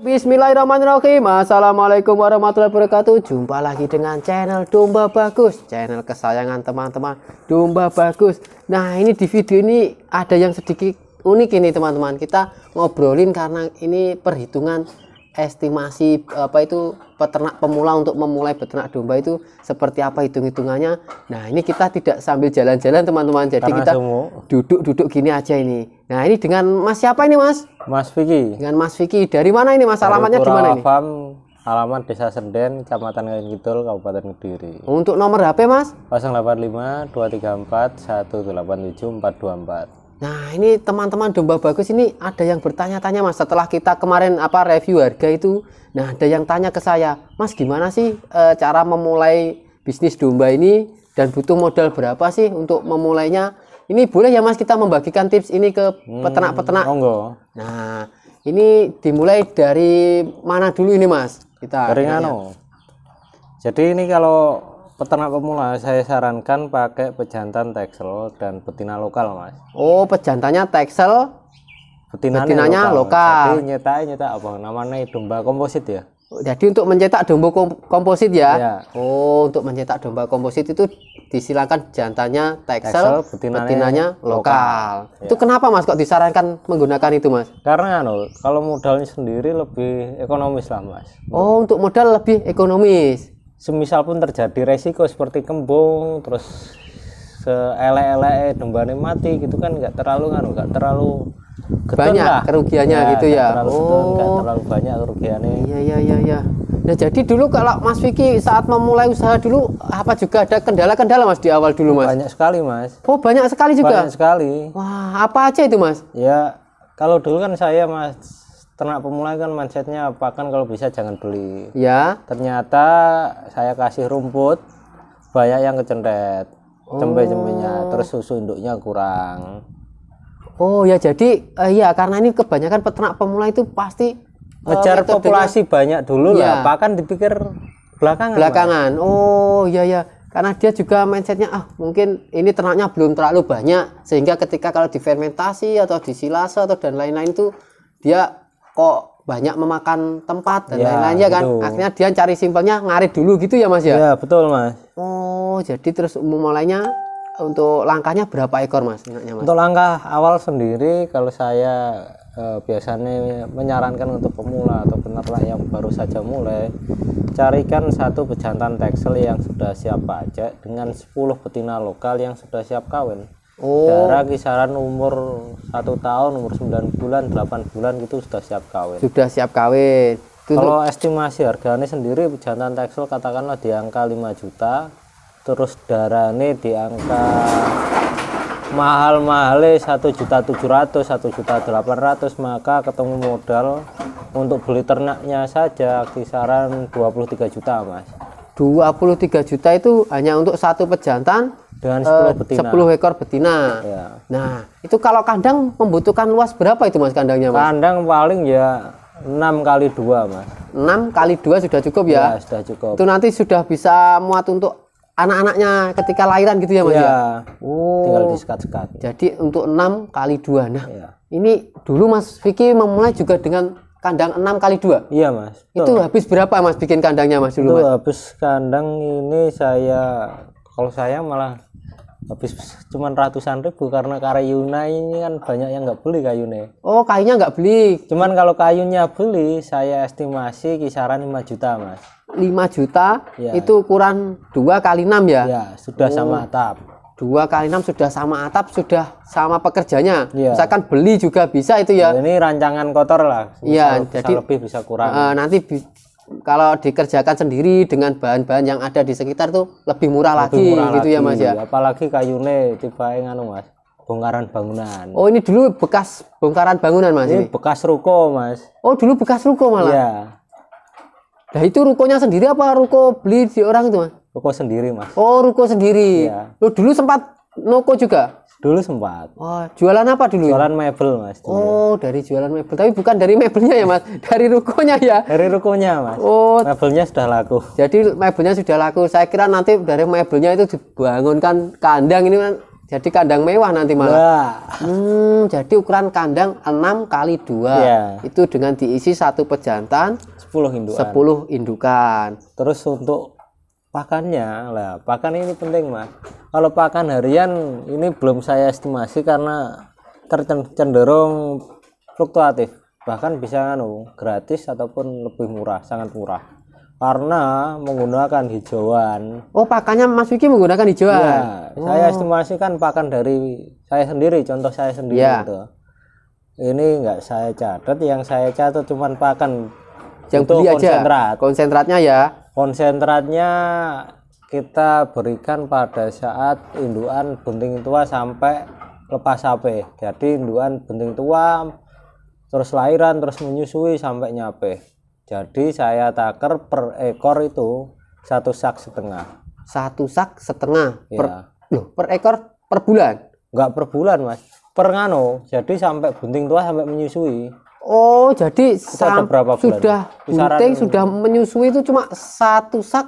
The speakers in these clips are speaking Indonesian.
Bismillahirrahmanirrahim. Assalamualaikum warahmatullahi wabarakatuh. Jumpa lagi dengan channel Domba Bagus, channel kesayangan teman-teman, Domba Bagus. Nah, ini di video ini ada yang sedikit unik ini teman-teman. Kita ngobrolin karena ini perhitungan estimasi peternak pemula untuk memulai beternak domba itu seperti apa hitung-hitungannya. Nah, ini kita tidak sambil jalan-jalan teman-teman. Jadi karena kita duduk-duduk gini aja ini. Nah, ini dengan Mas siapa ini, Mas? Mas Vicky. Dengan Mas Vicky. Dari mana ini, Mas? Alamatnya di mana ini? Alamat Desa Senden, Kecamatan Ngawen Kidul, Kabupaten Kediri. Untuk nomor HP, Mas? 085 234 187 424. Nah, ini teman-teman Domba Bagus ini ada yang bertanya-tanya, Mas, setelah kita kemarin review harga itu. Nah, ada yang tanya ke saya, Mas, gimana sih cara memulai bisnis domba ini dan butuh modal berapa sih untuk memulainya? Ini boleh ya, Mas, kita membagikan tips ini ke peternak-peternak? Nah, ini dimulai dari mana dulu ini, Mas? Dari Jadi ini kalau peternak pemula saya sarankan pakai pejantan Texel dan betina lokal, Mas. Oh, pejantannya Texel, betinanya lokal. Jadi nyetak apa namanya, domba komposit ya. Jadi untuk mencetak domba komposit ya? Ya. Oh, untuk mencetak domba komposit itu disilakan jantannya Texel, betinanya lokal. Ya. Itu kenapa, Mas, kok disarankan menggunakan itu, Mas? Karena kalau modalnya sendiri lebih ekonomis lah, Mas. Oh, untuk modal lebih ekonomis. Semisal pun terjadi resiko seperti kembung, terus seelek-elek dombanya mati gitu kan, nggak terlalu banyak lah kerugiannya ya, gitu ya. Nggak terlalu banyak kerugiannya. Iya. Nah, jadi dulu kalau Mas Vicky saat memulai usaha dulu apa juga ada kendala-kendala, Mas, di awal dulu, Mas? Banyak sekali, Mas. Oh, banyak sekali juga. Banyak sekali. Wah, apa aja itu, Mas? Ya, kalau dulu kan saya, Mas, ternak pemula kan mindsetnya pakan kalau bisa jangan beli. Ya. Ternyata saya kasih rumput banyak yang kecendet, cembe-cembenya, terus susu induknya kurang. Oh ya, jadi ya karena ini kebanyakan peternak pemula itu pasti ngejar populasi banyak dulu lah, pakan dipikir belakangan. Oh iya, karena dia juga mindsetnya mungkin ini ternaknya belum terlalu banyak, sehingga ketika kalau difermentasi atau disilase atau dan lain-lain itu dia kok banyak memakan tempat dan lain-lainnya kan. Akhirnya dia cari simpelnya ngarit dulu gitu ya, Mas ya? Ya, betul, Mas. Oh, jadi terus mulainya untuk langkahnya berapa ekor, Mas? Mas? Untuk langkah awal sendiri kalau saya biasanya menyarankan untuk pemula atau peternak yang baru saja mulai, carikan satu pejantan Texel yang sudah siap pajak dengan 10 betina lokal yang sudah siap kawin. Jarak kisaran umur 1 tahun, umur 9 bulan, 8 bulan gitu sudah siap kawin. Sudah siap kawin. Kalau estimasi harganya sendiri jantan Texel katakanlah di angka 5 juta, terus darahnya di angka mahal-mahalnya 1.700.000, 1.800.000, maka ketemu modal untuk beli ternaknya saja kisaran 23 juta, Mas. 23 juta itu hanya untuk satu pejantan dengan 10 ekor betina. Ya. Nah, itu kalau kandang membutuhkan luas berapa itu, Mas, kandangnya, Mas? Kandang paling ya 6x2, Mas. 6x2 sudah cukup ya? Ya, sudah cukup. Itu nanti sudah bisa muat untuk anak-anaknya ketika lahiran gitu ya, Mas? Ya. Tinggal disekat-sekat. Jadi untuk 6x2. Nah, ini dulu Mas Vicky memulai juga dengan kandang 6x2. Iya, Mas. Itu habis berapa, Mas, bikin kandangnya, Mas, dulu, Mas? Habis kandang ini kalau saya malah habis cuman ratusan ribu karena kayunya ini kan banyak yang nggak beli kayunya. Oh, kayunya nggak beli. Cuman kalau kayunya beli saya estimasi kisaran 5 juta, Mas. 5 juta ya. Itu ukuran 2x6 ya? Ya, sudah sama atap. 2x6 sudah sama atap, sudah sama pekerjanya. Ya. Misalkan beli juga bisa itu ya. Ini rancangan kotor lah. Iya, jadi lebih bisa kurang. Nanti kalau dikerjakan sendiri dengan bahan-bahan yang ada di sekitar tuh lebih murah lagi gitu ya, Mas ya. Apalagi kayunya tiba Mas, bongkaran bangunan. Oh, ini dulu bekas bongkaran bangunan, Mas? Ini bekas ruko, Mas. Oh, dulu bekas ruko malah? Iya. Nah, itu rukonya sendiri apa ruko beli di orang itu, Mas? Ruko sendiri, Mas. Oh, ruko sendiri. Iya. Lo dulu sempat noko juga? Dulu sempat. Oh, jualan apa dulu? Jualan mebel, Mas. Dulu. Oh, dari jualan mebel. Tapi bukan dari mebelnya ya, Mas. Dari rukonya ya. Dari rukonya, Mas. Oh, mebelnya sudah laku. Jadi mebelnya sudah laku. Saya kira nanti dari mebelnya itu dibangunkan kandang ini kan. Jadi kandang mewah nanti malah. Nah, Jadi ukuran kandang 6 kali 2. Iya. Itu dengan diisi satu pejantan, 10 indukan. 10 indukan. Terus untuk pakannya, lah pakan ini penting mas. Kalau pakan harian ini belum saya estimasi karena cenderung fluktuatif. Bahkan bisa gratis ataupun lebih murah, sangat murah. Karena menggunakan hijauan. Oh, pakannya Mas Vicky menggunakan hijauan. Iya, saya estimasikan pakan dari saya sendiri, contoh saya sendiri Iya. gitu. Ini enggak saya catat, yang saya catat cuman pakan Yang untuk beli aja. konsentrat. Konsentratnya ya. Konsentratnya kita berikan pada saat indukan bunting tua sampai lepas sape. Jadi indukan bunting tua terus lahiran terus menyusui sampai nyape. Jadi saya takar per ekor itu 1,5 sak. 1,5 sak Ya. per ekor per bulan. Enggak per bulan mas, per ngano. Jadi sampai bunting tua sampai menyusui. Oh, jadi ada berapa bulan? sudah Kisaran- bunting sudah menyusui itu cuma 1,5 sak.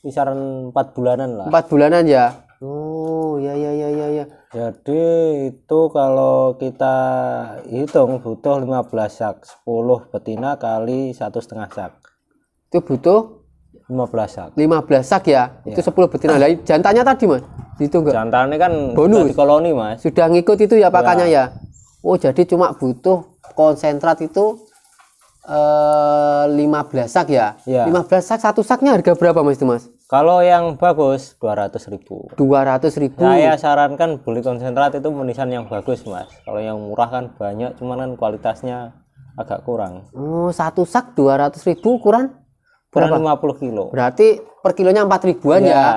Kisaran 4 bulanan lah. 4 bulanan ya. Oh, ya. Jadi itu kalau kita hitung butuh 15 sak, 10 betina kali 1,5 sak. Itu butuh 15 sak. 15 sak ya. Itu 10 betina. Lah jantannya tadi Mas. Itu enggak. Jantannya kan Bonus. udah di koloni mas. Sudah ngikut itu ya pakannya ya. Oh, jadi cuma butuh konsentrat itu 15 sak ya. Ya. 15 sak, satu saknya harga berapa Mas itu Mas? Kalau yang bagus 200.000. 200.000. Saya sarankan beli konsentrat itu menisan yang bagus mas. Kalau yang murah kan banyak, cuman kan kualitasnya agak kurang. Oh, satu sak 200.000 ukuran Kurang 50 kilo. berarti per kilonya 4.000-an ya. Ya.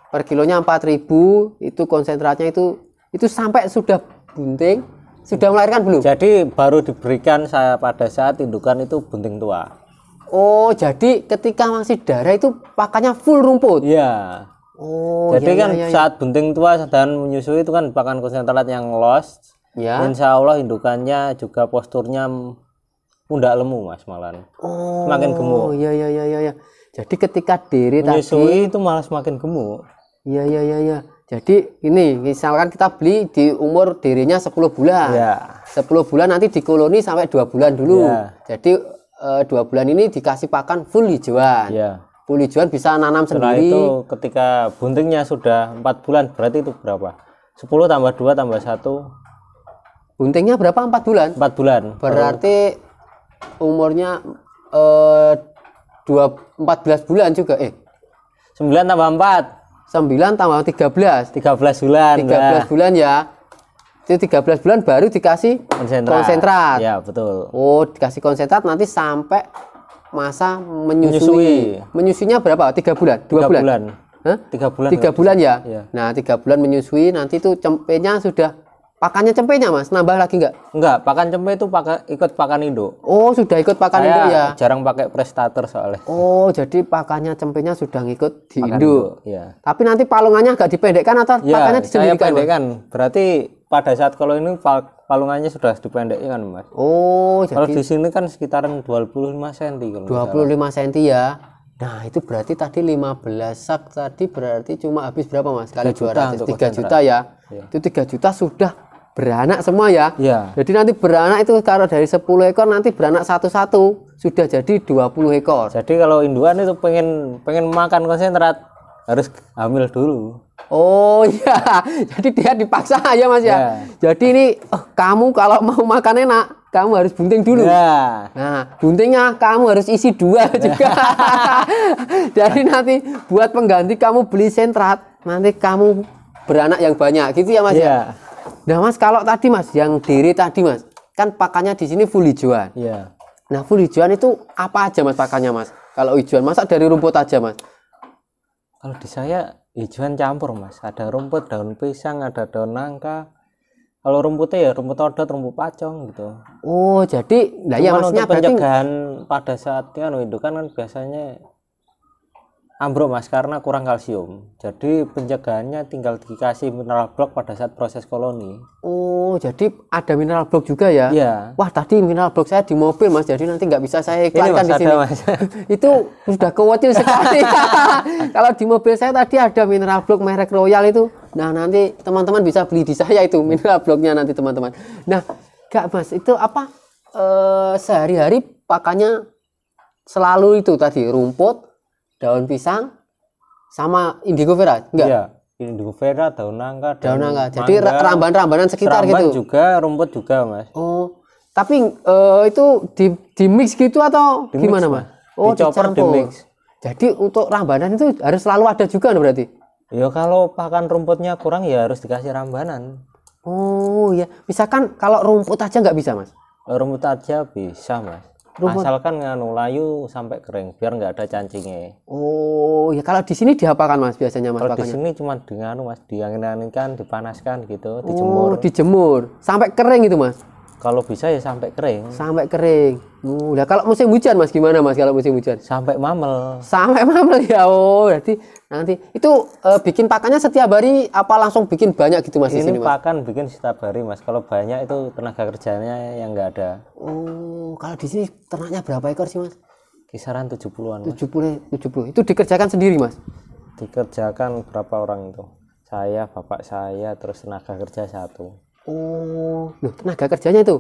Per kilonya 4.000 itu konsentratnya itu sampai sudah bunting, sudah melahirkan belum? Jadi baru diberikan saya pada saat indukan itu bunting tua. Oh, jadi ketika masih darah itu pakannya full rumput. Iya. Oh, Jadi ya, kan ya. saat bunting tua dan menyusui itu kan pakan konsentrat yang lost. Ya. Insya Allah indukannya juga posturnya pundak lemu mas malahan. Oh, Semakin gemuk. Iya. Jadi ketika diri tadi, Menyusui itu malah semakin gemuk. iya. Jadi ini misalkan kita beli di umur dirinya 10 bulan. Ya. 10 bulan nanti di koloni sampai 2 bulan dulu. Ya. Jadi 2 bulan ini dikasih pakan full hijauan. Ya. Full hijauan bisa nanam Setelah sendiri. itu ketika buntingnya sudah 4 bulan berarti itu berapa? 10 tambah 2 tambah 1 Buntingnya berapa? 4 bulan? 4 bulan. Berarti umurnya 14 bulan juga. 9 tambah 4 9 tambah 13. 13 bulan. 13 bulan ya. Itu 13 bulan baru dikasih konsentrat. Ya, betul. Oh, dikasih konsentrat nanti sampai masa menyusui. Menyusuinya berapa? 3 bulan? 2 bulan? Hah? 3 bulan. 3 bulan ya? Iya. Nah, 3 bulan menyusui nanti itu cempenya sudah pakannya cempenya Mas, nambah lagi enggak? Enggak, pakan cempe itu ikut pakan induk. Oh, sudah ikut pakan Saya induk ya? jarang pakai prestator soalnya. Oh, jadi pakannya cempenya sudah ngikut di Pakan induk. Iya. Tapi nanti palungannya agak dipendekkan atau Ya, pakannya saya disendirikan? Mas? pendekkan. Berarti pada saat kalau ini palungannya sudah dipendekkan, Mas. Oh, Kalau jadi di sini kan sekitaran 25 cm kalau nggak salah. 25 cm ya. Nah, itu berarti tadi 15 sak tadi berarti cuma habis berapa Mas? Kali 3 juta 200, untuk 3 juta ya. Iya. Itu 3 juta sudah beranak semua ya. Iya. Jadi nanti beranak itu kalau dari 10 ekor nanti beranak satu-satu sudah jadi 20 ekor. Jadi kalau induan itu pengen makan konsentrat harus hamil dulu. Oh iya, jadi dia dipaksa ya Mas ya. Ya. Jadi ini kamu kalau mau makan enak, kamu harus bunting dulu. Ya. Nah, buntingnya kamu harus isi 2 juga. Jadi nanti buat pengganti kamu beli sentrat, nanti kamu beranak yang banyak, gitu ya Mas ya. Iya. Nah Mas, kalau tadi Mas, yang diri tadi Mas, kan pakannya di sini full hijauan. Iya. Nah, full hijauan itu apa aja Mas pakannya Mas? Kalau hijauan masa dari rumput aja Mas? Kalau di saya hijauan campur, Mas. Ada rumput, daun pisang, ada daun nangka. Kalau rumputnya ya rumput odot, rumput pacong gitu. Oh, jadi nah ya Cuman maksudnya untuk berarti pencegahan pada saat indukan kan biasanya ambruk Mas karena kurang kalsium. Jadi pencegahannya tinggal dikasih mineral block pada saat proses koloni. oh, jadi ada mineral block juga ya? Iya. Wah, tadi mineral block saya di mobil Mas, jadi nanti nggak bisa saya Ini iklankan Mas di ada sini. Mas. Itu sudah kewocil sekali. Kalau di mobil saya tadi ada mineral block merek Royal itu Nah, nanti teman-teman bisa beli di saya itu mineral blocknya nanti teman-teman. Nah, Kak Mas, itu apa sehari-hari pakannya selalu itu tadi rumput, daun pisang, sama indigo vera, enggak? Iya, indigo vera, daun nangka, Daun nangka. Jadi ramban-rambanan sekitar seramban gitu. juga, rumput juga, Mas. Oh, tapi itu di mix gitu atau Di mix, gimana, Mas? Oh, Dicampur, di dicampur. mix. Jadi untuk rambanan itu harus selalu ada juga berarti. Ya kalau pakan rumputnya kurang ya harus dikasih rambanan. Oh ya, misalkan kalau rumput aja nggak bisa, Mas? Rumput aja bisa, Mas. Rumput. Asalkan nganu layu sampai kering biar nggak ada cancingnya. Oh ya, kalau di sini diapakan, Mas, biasanya, Mas, Kalau di pakannya? sini cuma nganu, Mas, diangin-anginkan, dipanaskan gitu, Oh, dijemur. dijemur sampai kering itu, Mas. Kalau bisa ya sampai kering, Sampai kering. Udah kalau musim hujan, Mas, gimana, Mas, kalau musim hujan? sampai mamel. Sampai mamel ya. Oh, berarti nanti itu bikin pakannya setiap hari apa langsung bikin banyak gitu, Mas, di Ini sini, Mas? pakan bikin setiap hari, Mas. Kalau banyak itu tenaga kerjanya yang nggak ada. Oh, kalau di sini ternaknya berapa ekor sih, Mas? Kisaran 70-an, Mas. 70. Itu dikerjakan sendiri, Mas? Dikerjakan berapa orang itu? Saya, bapak saya, terus tenaga kerja satu. Oh, loh, tenaga kerjanya itu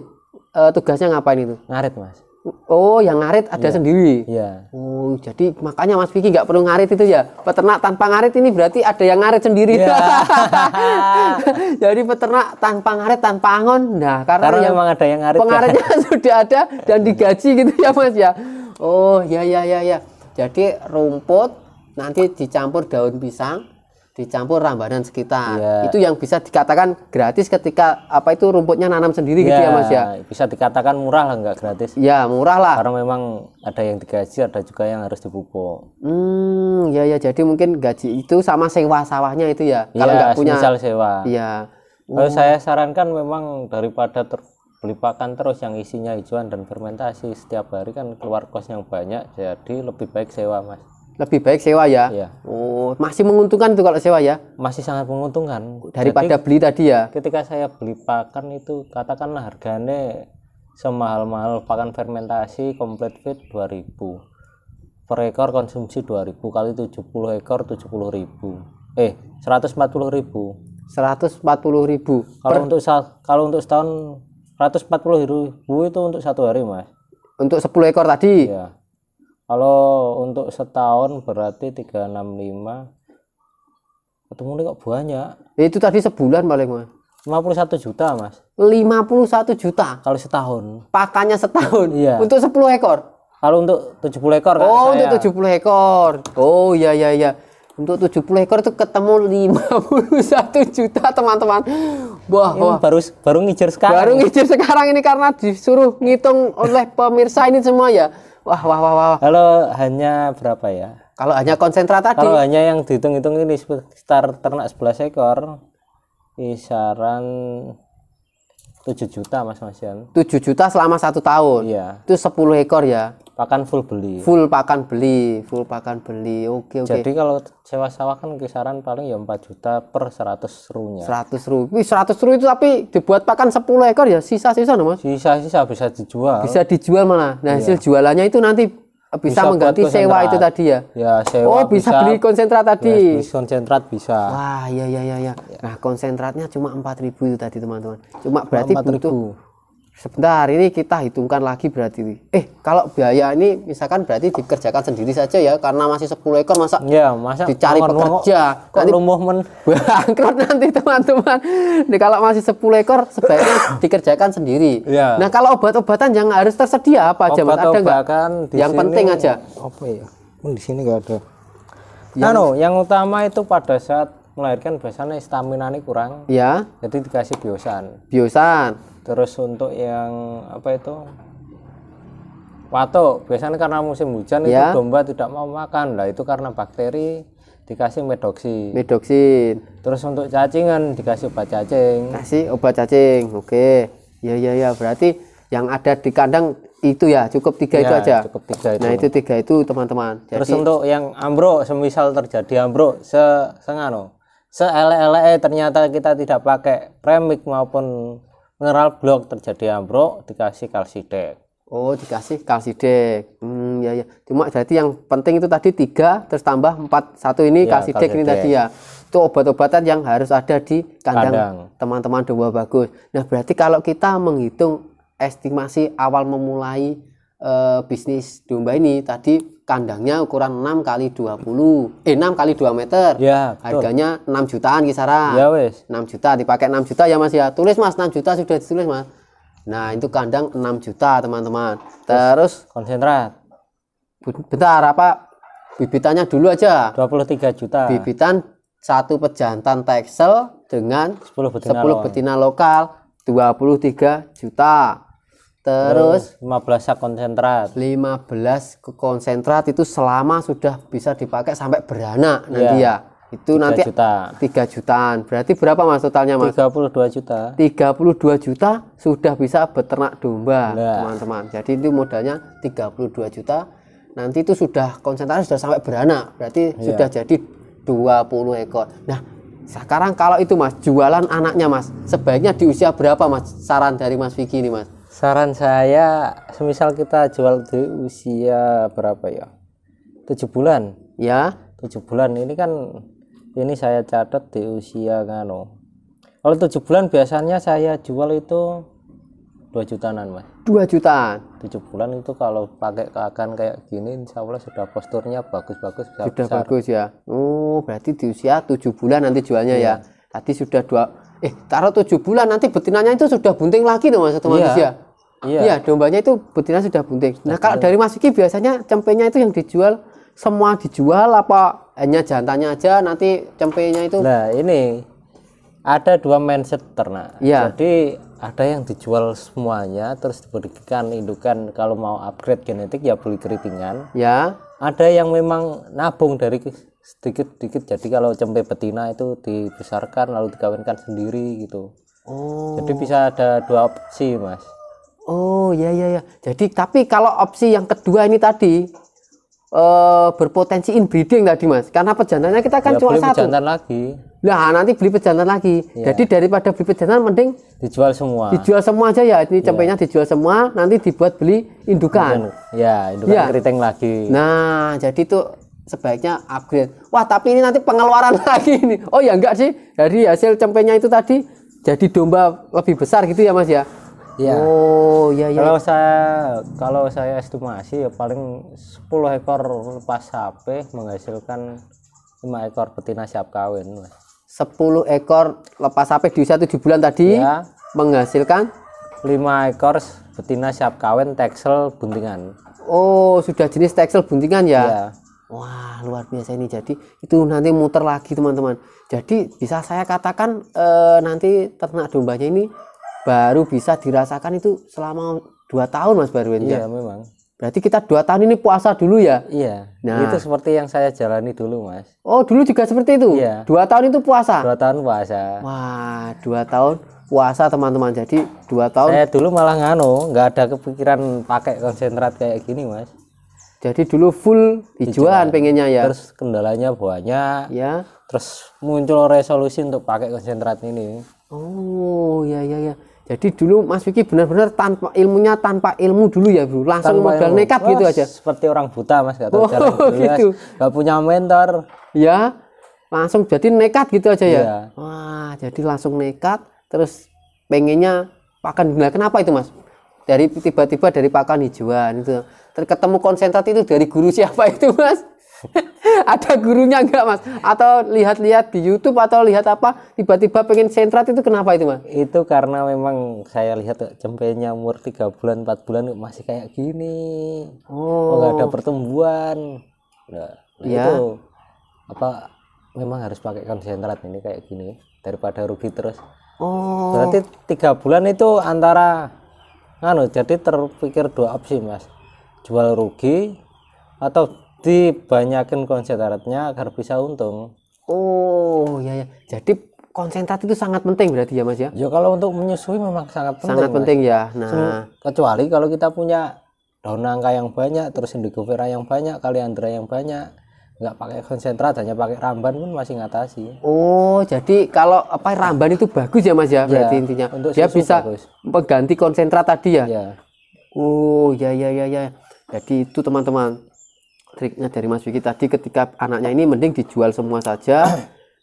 tugasnya ngapain itu? Ngarit, Mas. Oh, yang ngarit ada sendiri. Iya. Oh, jadi makanya Mas Vicky nggak perlu ngarit itu ya. Peternak tanpa ngarit ini berarti ada yang ngarit sendiri. Iya. Jadi peternak tanpa ngarit, tanpa angon. Nah, karena yang memang ada yang ngarit. pengaritnya sudah ada dan digaji gitu ya, Mas ya. Oh, ya. Jadi rumput nanti dicampur daun pisang, dicampur rambanan sekitar. Iya. Itu yang bisa dikatakan gratis ketika apa itu rumputnya nanam sendiri gitu ya, Mas ya. Bisa dikatakan murah lah, nggak gratis. Ya, murah lah. Karena memang ada yang digaji, ada juga yang harus dipupuk. Ya, jadi mungkin gaji itu sama sewa sawahnya itu ya. Kalau Iya, nggak punya, misal sewa. iya. Kalau saya sarankan memang daripada beli pakan terus yang isinya hijauan dan fermentasi setiap hari kan keluar kos yang banyak, jadi lebih baik sewa, Mas. Lebih baik sewa ya. Iya. Oh, masih menguntungkan itu kalau sewa ya, Masih sangat menguntungkan. daripada beli tadi ya. Ketika saya beli pakan itu katakanlah harganya semahal-mahal pakan fermentasi komplit feed 2.000 per ekor, konsumsi 2.000 kali 70 ekor 70.000, 140.000. 140.000. Kalau untuk setahun 140.000 itu untuk satu hari, Mas. Untuk 10 ekor tadi. Ya. Kalau untuk setahun berarti 365. Ketemu nih kok banyak. Itu tadi sebulan paling, Mas. 51 juta, Mas. 51 juta. Kalau setahun. Pakannya setahun. Iya. Untuk 10 ekor. Kalau untuk 70 ekor kan Oh, saya. untuk 70 ekor. Oh, iya. Untuk 70 ekor itu ketemu 51 juta, teman-teman. Wah. Baru ngijir sekarang. Baru ngijir sekarang ini karena disuruh ngitung oleh pemirsa ini semua ya. Wah. Kalau hanya berapa ya? Kalau hanya konsentrat tadi. Kalau hanya yang dihitung-hitung ini sekitar ternak 11 ekor, kisaran 7 juta, Mas Yan. 7 juta selama 1 tahun. Iya. Itu 10 ekor ya. Pakan full beli. Full pakan beli. Oke. Jadi kalau sewa sawah kan kisaran paling ya 4 juta per 100 runya. 100 ru. Wih, 100 ru itu tapi dibuat pakan 10 ekor ya, sisa-sisa no, Mas. Sisa-sisa bisa dijual. Bisa dijual malah. Nah, hasil jualannya itu nanti bisa Bisa mengganti buat sewa konsentrat. itu tadi ya. Ya, sewa Oh, bisa beli konsentrat ya, tadi. beli konsentrat bisa. Wah, iya. Nah, konsentratnya cuma 4.000 itu tadi, teman-teman. Cuma berarti 4.000. butuh. Sebentar, ini kita hitungkan lagi berarti. Kalau biaya ini misalkan berarti dikerjakan sendiri saja ya, karena masih 10 ekor masa Ya, masa dicari pekerja. Kok Nanti lumuh men. bangkrut nanti, teman-teman. Nih, kalau masih 10 ekor sebaiknya dikerjakan sendiri. Iya. Nah, kalau obat-obatan yang harus tersedia apa aja, Mas? Ada nggak? Obat-obatan di Yang sini penting aja. Apa ya? Di sini nggak ada. Yang utama itu pada saat melahirkan biasanya stamina ini kurang, Ya, jadi dikasih biosan. biosan. Terus untuk yang apa itu watuk, biasanya karena musim hujan Ya. itu domba tidak mau makan lah, itu karena bakteri, dikasih medoksi. Medoksin. Terus untuk cacingan dikasih obat cacing. Kasih obat cacing. Oke. Ya. Berarti yang ada di kandang itu ya, cukup 3 itu Ya, aja. cukup 3 itu. Nah, itu 3 itu, teman-teman. Terus Jadi untuk yang ambruk, semisal terjadi ambruk seele-ele ternyata kita tidak pakai premix maupun mineral block, terjadi ambruk, dikasih kalsidek. oh, dikasih kalsidek. Ya. Cuma berarti yang penting itu tadi 3 terus tambah 4, 1 ini Ya, kalsidek ini kalsidek. tadi ya. Itu obat-obatan yang harus ada di Kandang. kandang teman-teman domba bagus. Nah, berarti kalau kita menghitung estimasi awal memulai bisnis domba ini tadi kandangnya ukuran 6 kali 20 6 kali 2 meter. Ya, betul. Harganya 6 jutaan kisaran. Ya wes. 6 juta dipakai 6 juta ya Mas ya. Tulis Mas 6 juta sudah ditulis Mas. Nah, itu kandang 6 juta teman-teman. Terus Konsentrat bentar apa bibitannya dulu aja. 23 juta. Bibitan satu pejantan Texel dengan 10 betina 10 betina lokal 23 juta. Terus 15 sak konsentrat. 15 ke konsentrat itu selama sudah bisa dipakai sampai beranak nanti ya. Itu 3 nanti juta. 3 jutaan. Berarti berapa Mas totalnya Mas? 32 juta. 32 juta sudah bisa beternak domba, Nah. teman-teman. Jadi itu modalnya 32 juta. Nanti itu sudah konsentrat sudah sampai beranak. Berarti sudah jadi 20 ekor. Nah, sekarang kalau itu Mas, jualan anaknya Mas, sebaiknya di usia berapa Mas? Saran dari Mas Vicky ini Mas. Saran saya, semisal kita jual di usia berapa ya? 7 bulan. Ya, 7 bulan ini kan ini saya catat di usia kalau 7 bulan biasanya saya jual itu 2 jutaan Mas. 2 jutaan. 7 bulan itu kalau pakai kakan kayak gini insya Allah sudah posturnya bagus-bagus bisa Sudah besar. bagus ya. Oh, berarti di usia 7 bulan nanti jualnya ya. Tadi sudah taruh 7 bulan nanti betinanya itu sudah bunting lagi dong Mas otomatis ya. Iya, dombanya itu betina sudah bunting. Nah, kalau dari Mas Vicky biasanya cempenya itu yang dijual semua dijual apa hanya jantannya aja nanti cempenya itu? Nah, ini ada 2 mindset ternak. Iya. Jadi ada yang dijual semuanya terus diberikan indukan kalau mau upgrade genetik ya beli keritingan. Ya. Ada yang memang nabung dari sedikit-sedikit. Jadi kalau cempe betina itu dibesarkan lalu dikawinkan sendiri gitu. Oh. Jadi bisa ada 2 opsi, Mas. Oh, ya. Jadi tapi kalau opsi yang kedua ini tadi berpotensi inbreeding tadi Mas. Karena pejantannya kita kan Ya, cuma beli satu. pejantan lagi. Nah, nanti beli pejantan lagi. Jadi daripada beli pejantan mending Dijual semua. dijual semua aja ya. Ini cempenya dijual semua, nanti dibuat beli indukan. Ya, indukan Ya. keriting lagi. Nah, jadi itu sebaiknya upgrade. Wah, tapi ini nanti pengeluaran lagi ini. Oh ya enggak sih. Dari hasil cempenya itu tadi jadi domba lebih besar gitu ya Mas ya. Ya. Oh, ya. Kalau saya estimasi ya paling 10 ekor lepas sapi menghasilkan 5 ekor betina siap kawin, Mas. 10 ekor lepas sapi di usia 7 bulan tadi Ya. menghasilkan 5 ekor betina siap kawin Texel buntingan. oh, sudah jenis Texel buntingan ya. Ya. Wah, luar biasa ini. Jadi itu nanti muter lagi teman-teman. Jadi bisa saya katakan nanti ternak dombanya ini baru bisa dirasakan itu selama 2 tahun Mas baru ini. Iya, memang. Berarti kita 2 tahun ini puasa dulu ya. Iya. Nah. Itu seperti yang saya jalani dulu, Mas. Oh, dulu juga seperti itu. Iya. 2 tahun itu puasa. 2 tahun puasa. Wah, 2 tahun puasa teman-teman. Jadi 2 tahun. Saya dulu malah nggak ada kepikiran pakai konsentrat kayak gini, Mas. Jadi dulu full hijauan pengennya ya. Terus kendalanya banyak. Ya. Terus muncul resolusi untuk pakai konsentrat ini. Oh, ya. Jadi dulu Mas Vicky benar-benar tanpa ilmu dulu ya, Bro. Langsung Tanpa modal ilmu. nekat gitu Wah, aja. Seperti orang buta, Mas, nggak tahu Oh, jalan jelas, gitu. nggak punya mentor. Ya. Langsung jadi nekat gitu aja ya. Iya. Wah, jadi langsung nekat terus pengennya pakan. Nah, kenapa itu Mas? Dari tiba-tiba dari pakan hijauan itu. Terus ketemu konsentrat itu dari guru siapa itu Mas? Ada gurunya enggak Mas? Atau lihat-lihat di YouTube atau lihat apa tiba-tiba pengen sentrat itu kenapa itu Mas? Itu karena memang saya lihat cempenya umur 3 bulan 4 bulan masih kayak gini. Oh, Nggak ada pertumbuhan. Nah, Ya. itu apa memang harus pakai konsentrat ini kayak gini daripada rugi terus. oh, Berarti 3 bulan itu antara jadi terpikir 2 opsi, Mas. Jual rugi atau dibanyakin konsentratnya agar bisa untung. oh, ya. Jadi konsentrat itu sangat penting berarti ya Mas ya? Ya kalau untuk menyusui memang sangat penting. Sangat Mas. penting ya. Nah, Kecuali kalau kita punya daun nangka yang banyak, terus indigo vera yang banyak, kaliandra yang banyak, nggak pakai konsentrat, hanya pakai ramban pun masih ngatasi. oh, jadi kalau apa ramban itu bagus ya Mas ya? Berarti intinya untuk dia susu bisa bagus. mengganti konsentrat tadi ya? Ya, Oh, ya. Jadi itu teman-teman triknya dari Mas Vicky tadi ketika anaknya ini mending dijual semua saja.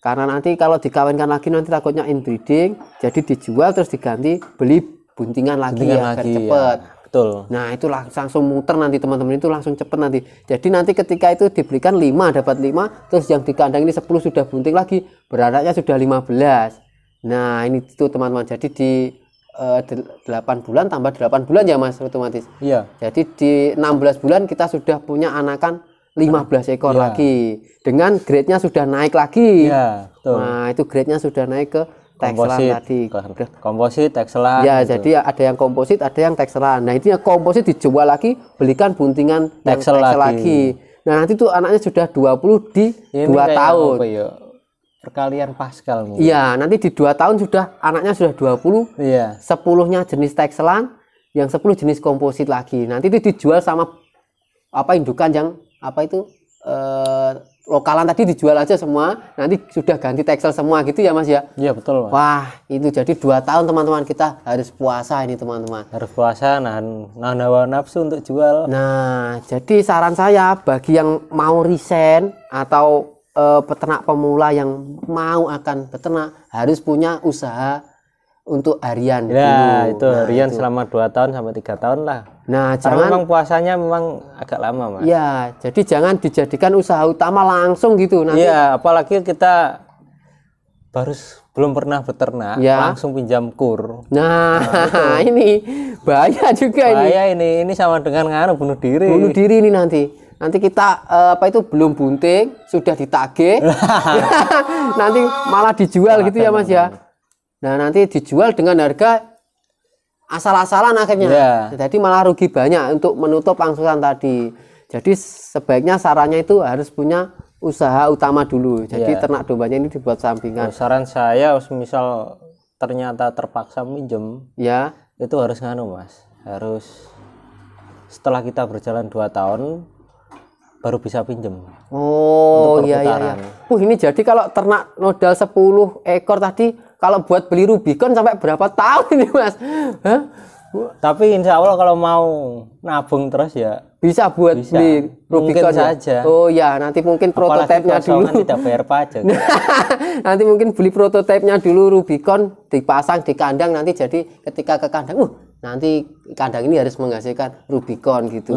Karena nanti kalau dikawinkan lagi nanti takutnya inbreeding, jadi dijual terus diganti beli buntingan lagi ya, biar cepet. Ya. Betul. Nah itu langsung muter nanti teman-teman, itu langsung cepet nanti. Jadi nanti ketika itu dibelikan 5 dapat 5, terus yang di kandang ini 10 sudah bunting lagi, beranaknya sudah 15. Nah ini tuh teman-teman, jadi di 8 bulan tambah 8 bulan ya Mas otomatis. Iya. Jadi di 16 bulan kita sudah punya anakan 15 ekor lagi. Dengan grade-nya sudah naik lagi. Iya, betul. Nah itu grade-nya sudah naik ke Texelan tadi. Komposit, Texelan. Ya, gitu. jadi ada yang komposit, ada yang Texelan. Nah, itu yang komposit dijual lagi, belikan buntingan Texel lagi. Nah, nanti tuh anaknya sudah 20 di 2 tahun. Apa ya? Perkalian Pascal mungkin. Iya, nanti di 2 tahun sudah anaknya sudah 20. Iya. 10-nya jenis Texelan, yang 10 jenis komposit lagi. Nanti itu dijual sama apa indukan yang apa itu lokalan tadi dijual aja semua, nanti sudah ganti Texel semua gitu ya Mas ya. Iya betul Mas. Wah itu jadi 2 tahun teman-teman, kita harus puasa ini teman-teman. Harus puasa, nahan hawa nafsu untuk jual. Nah jadi saran saya bagi yang mau resign atau peternak pemula yang mau akan beternak harus punya usaha untuk harian ya dulu. itu harian selama 2 tahun sampai 3 tahun lah. Nah karena jangan memang puasanya memang agak lama Mas. Ya jadi jangan dijadikan usaha utama langsung gitu nanti. Iya apalagi kita belum pernah beternak langsung pinjam kur. Nah ini bahaya juga. Bahaya ini sama dengan bunuh diri. Bunuh diri ini nanti kita apa itu belum bunting sudah ditagih nanti malah dijual gitu ya Mas ya. Nah nanti dijual dengan harga asal-asalan akhirnya. Jadi malah rugi banyak untuk menutup angsuran tadi. Jadi sebaiknya sarannya itu harus punya usaha utama dulu. Jadi ternak dombanya ini dibuat sampingan. Saran saya misal ternyata terpaksa minjem, itu harus Mas. Harus setelah kita berjalan 2 tahun baru bisa pinjem. Oh iya. Ini jadi kalau ternak modal 10 ekor tadi, kalau buat beli Rubicon sampai berapa tahun ini Mas? Hah? Tapi insya Allah kalau mau nabung terus ya bisa buat beli Rubicon saja. Oh ya, nanti mungkin prototipenya dulu. Tidak bayar pajak. Nanti mungkin beli prototipenya dulu Rubicon, dipasang di kandang, nanti jadi ketika ke kandang, nanti kandang ini harus menghasilkan Rubicon gitu.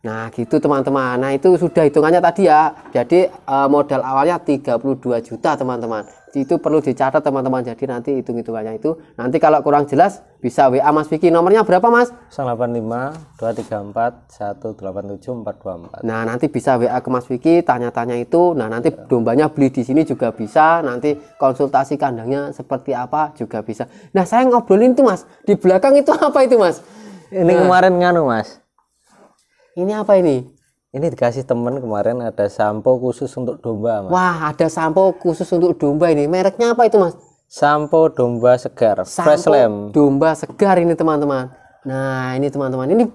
Nah gitu teman-teman. Nah itu sudah hitungannya tadi ya. Jadi modal awalnya 32 juta teman-teman. Itu perlu dicatat teman-teman. Jadi nanti hitung-hitungannya itu. Nanti kalau kurang jelas bisa WA Mas Vicky. Nomornya berapa Mas? 085 234 187 424. Nah nanti bisa WA ke Mas Vicky, tanya-tanya itu. Nah nanti dombanya beli di sini juga bisa. Nanti konsultasi kandangnya seperti apa juga bisa. Nah saya ngobrolin tuh Mas, di belakang itu apa itu Mas? Ini kemarin Mas. Ini apa ini? Ini dikasih temen kemarin, ada sampo khusus untuk domba Mas. Wah ada sampo khusus untuk domba ini. Mereknya apa itu Mas? Sampo domba segar, fresh lamb. Domba segar ini teman-teman. Nah ini teman-teman, ini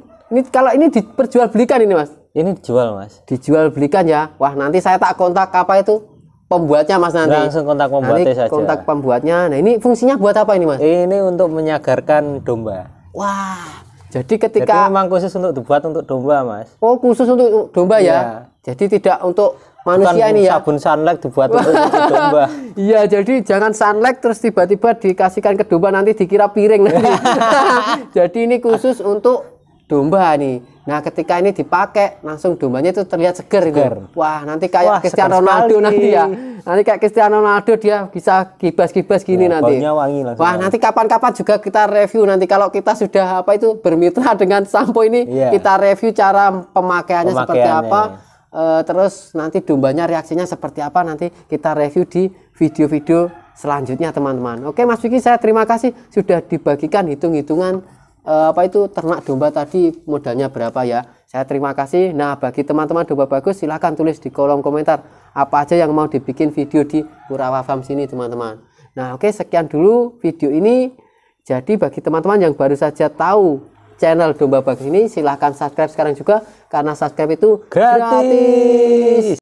kalau ini diperjualbelikan ini Mas? Ini dijual Mas. Dijual belikan ya. Wah nanti saya tak kontak apa itu pembuatnya Mas nanti. Langsung kontak pembuatnya saja. Kontak pembuatnya. Nah ini fungsinya buat apa ini Mas? Ini untuk menyegarkan domba. Wah. Jadi ketika memang khusus dibuat untuk domba Mas. Oh khusus untuk domba ya. Jadi tidak untuk manusia. Bukan ini ya. Sabun Sunlight dibuat untuk domba. Iya jadi jangan Sunlight terus tiba-tiba dikasihkan ke domba nanti dikira piring nanti. Jadi ini khusus untuk domba nih. Nah ketika ini dipakai langsung dombanya itu terlihat seger itu. Wah nanti kayak Cristiano Ronaldo nanti ya. Nanti kayak Cristiano Ronaldo dia bisa kibas-kibas gini nanti. Wangi wah nanti kapan-kapan juga kita review nanti kalau kita sudah apa itu bermitra dengan sampo ini kita review cara pemakaiannya seperti apa. Terus nanti dombanya reaksinya seperti apa nanti kita review di video-video selanjutnya teman-teman. Oke Mas Vicky saya terima kasih sudah dibagikan hitung-hitungan apa itu ternak domba tadi modalnya berapa ya. Saya terima kasih. Nah bagi teman-teman domba bagus silahkan tulis di kolom komentar apa aja yang mau dibikin video di Kurawa Farm sini teman-teman. Nah oke sekian dulu video ini. Jadi bagi teman-teman yang baru saja tahu channel Domba Bagus ini silahkan subscribe sekarang juga karena subscribe itu gratis.